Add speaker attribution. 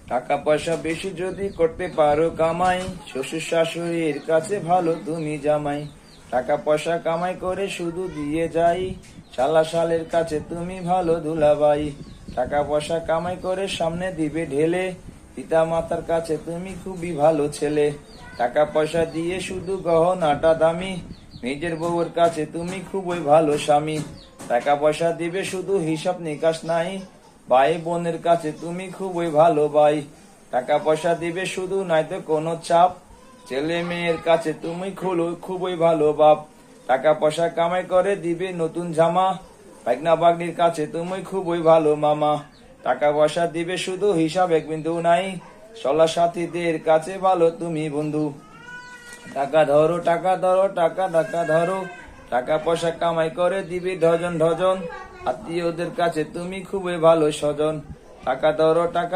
Speaker 1: টাকা পয়সা বেশি যদি করতে পারো কামাই, শ্বশুর শাশুড়ির কাছে ভালো তুমি জামাই। টাকা পয়সা কামাই করে শুধু দিয়ে যাই, শালা শালের কাছে তুমি ভালো দুলাভাই। টাকা পয়সা কামাই করে সামনে দিবে ঢেলে, পিতা মাতার কাছে তুমি খুবই ভালো ছেলে। টাকা পয়সা দিয়ে শুধু গহনাটা দামি, নিজের বউয়ের কাছে তুমি খুবই ভালো স্বামী। টাকা পয়সা দিবে শুধু হিসাব নিকাশ নাই, ভাই বোনের কাছে তুমি খুবই ভালো ভাই। টাকা পয়সা দিবে শুধু নয়তো কোনো চাপ, ছেলে মেয়ের কাছে তুমি খুবই ভালো বাপ। টাকা পয়সা কামাই করে দিবে নতুন জামা, ভাগনা ভাগ্নির কাছে তুমি খুবই ভালো মামা। টাকা পয়সা দিবে শুধু হিসাব এক বিন্দু নাই, সলা সাথীদের কাছে ভালো তুমি বন্ধু। টাকা ধরো টাকা ধরো টাকা টাকা ধরো, টাকা পয়সা কামাই করে দিবি ডজন ডজন, আত্মীয়দের কাছে তুমি খুবই ভালো স্বজন। টাকা ধরো টাকা